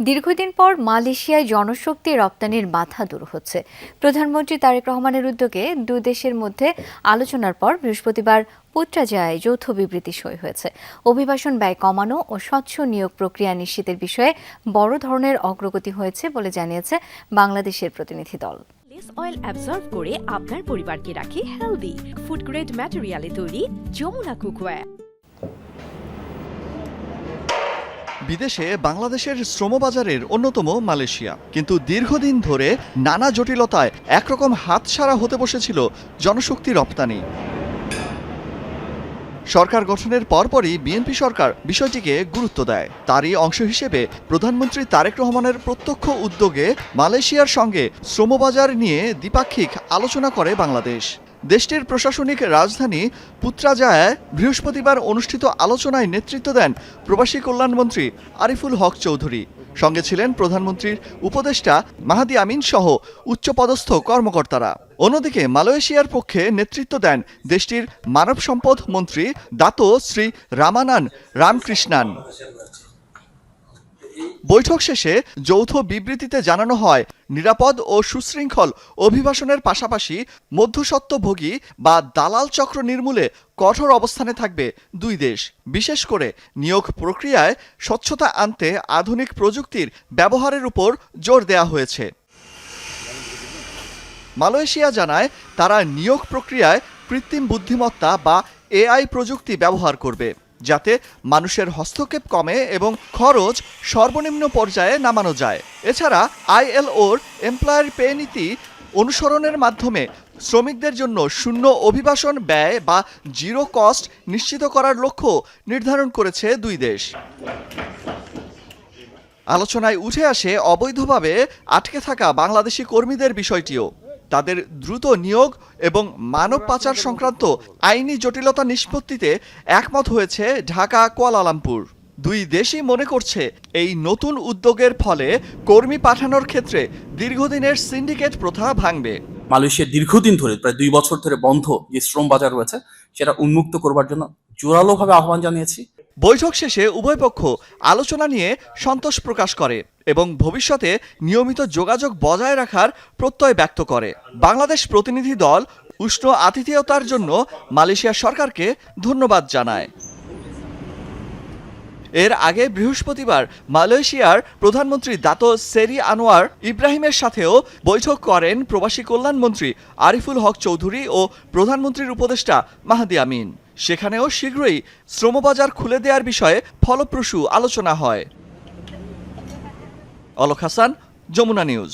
দীর্ঘদিন পর মালয়েশিয়ায় জনশক্তি রপ্তানির বাধা দূর হচ্ছে। প্রধানমন্ত্রী তারেক রহমানের উদ্যোগে দুই দেশের মধ্যে আলোচনার পর বৃহস্পতিবার পুত্রাজায়ায় যৌথ বিবৃতি সই হয়েছে। অভিবাসন ব্যয় কমানো ও স্বচ্ছ নিয়োগ প্রক্রিয়া নিশ্চিতের বিষয়ে বড় ধরনের অগ্রগতি হয়েছে বলে জানিয়েছে বাংলাদেশের প্রতিনিধি দল। লেস অয়েল অ্যাবজর্ব করে আপনার পরিবারকে রাখে হেলদি। ফুড গ্রেড ম্যাটেরিয়ালে তৈরি যমুনা কুকওয়্যার। বিদেশে বাংলাদেশের শ্রমবাজারের অন্যতম মালয়েশিয়া, কিন্তু দীর্ঘদিন ধরে নানা জটিলতায় একরকম হাতছাড়া হতে বসেছিল জনশক্তি রপ্তানি। সরকার গঠনের পরপরই বিএনপি সরকার বিষয়টিকে গুরুত্ব দেয়। তারই অংশ হিসেবে প্রধানমন্ত্রী তারেক রহমানের প্রত্যক্ষ উদ্যোগে মালয়েশিয়ার সঙ্গে শ্রমবাজার নিয়ে দ্বিপাক্ষিক আলোচনা করে বাংলাদেশ। দেশটির প্রশাসনিক রাজধানী পুত্রাজায়ায় বৃহস্পতিবার অনুষ্ঠিত আলোচনায় নেতৃত্ব দেন প্রবাসী কল্যাণমন্ত্রী আরিফুল হক চৌধুরী। সঙ্গে ছিলেন প্রধানমন্ত্রীর উপদেষ্টা মাহাদি আমিন সহ উচ্চপদস্থ কর্মকর্তারা। অন্যদিকে মালয়েশিয়ার পক্ষে নেতৃত্ব দেন দেশটির মানব সম্পদ মন্ত্রী দাতো শ্রী রামানান রামকৃষ্ণান। বৈঠক শেষে যৌথ বিবৃতিতে জানানো হয়, নিরাপদ ও সুশৃঙ্খল অভিবাসনের পাশাপাশি মধ্যস্বত্বভোগী বা দালাল চক্র নির্মূলে কঠোর অবস্থানে থাকবে দুই দেশ। বিশেষ করে নিয়োগ প্রক্রিয়ায় স্বচ্ছতা আনতে আধুনিক প্রযুক্তির ব্যবহারের উপর জোর দেওয়া হয়েছে। মালয়েশিয়া জানায়, তারা নিয়োগ প্রক্রিয়ায় কৃত্রিম বুদ্ধিমত্তা বা এআই প্রযুক্তি ব্যবহার করবে, যাতে মানুষের হস্তক্ষেপ কমে এবং খরচ সর্বনিম্ন পর্যায়ে নামানো যায়। এছাড়া আইএলওর এমপ্লয়ার পে নীতি অনুসরণের মাধ্যমে শ্রমিকদের জন্য শূন্য অভিবাসন ব্যয় বা জিরো কস্ট নিশ্চিত করার লক্ষ্য নির্ধারণ করেছে দুই দেশ। আলোচনায় উঠে আসে অবৈধভাবে আটকে থাকা বাংলাদেশি কর্মীদের বিষয়টিও। তাদের দ্রুত নিয়োগ এবং মানব পাচার সংক্রান্ত আইনি জটিলতা নিষ্পত্তিতে একমত হয়েছে ঢাকা কুয়ালালামপুর। দুই দেশই মনে করছে, এই নতুন উদ্যোগের ফলে কর্মী পাঠানোর ক্ষেত্রে দীর্ঘদিনের সিন্ডিকেট প্রথা ভাঙবে। মালয়েশিয়া দীর্ঘদিন ধরে প্রায় 2 বছর ধরে বন্ধ যে শ্রম বাজার রয়েছে সেটা উন্মুক্ত করবার জন্য জোরালোভাবে আহ্বান জানিয়েছি। বৈঠক শেষে উভয় পক্ষ আলোচনা নিয়ে সন্তোষ প্রকাশ করে এবং ভবিষ্যতে নিয়মিত যোগাযোগ বজায় রাখার প্রত্যয় ব্যক্ত করে। বাংলাদেশ প্রতিনিধি দল উষ্ণ আতিথেয়তার জন্য মালয়েশিয়া সরকারকে ধন্যবাদ জানায়। এর আগে বৃহস্পতিবার মালয়েশিয়ার প্রধানমন্ত্রী দাতো সেরি আনোয়ার ইব্রাহিমের সাথেও বৈঠক করেন প্রবাসী কল্যাণমন্ত্রী আরিফুল হক চৌধুরী ও প্রধানমন্ত্রীর উপদেষ্টা মাহাদি আমিন। সেখানেও শীঘ্রই শ্রমবাজার খুলে দেওয়ার বিষয়ে ফলপ্রসূ আলোচনা হয়। অলক হাসান, যমুনা নিউজ।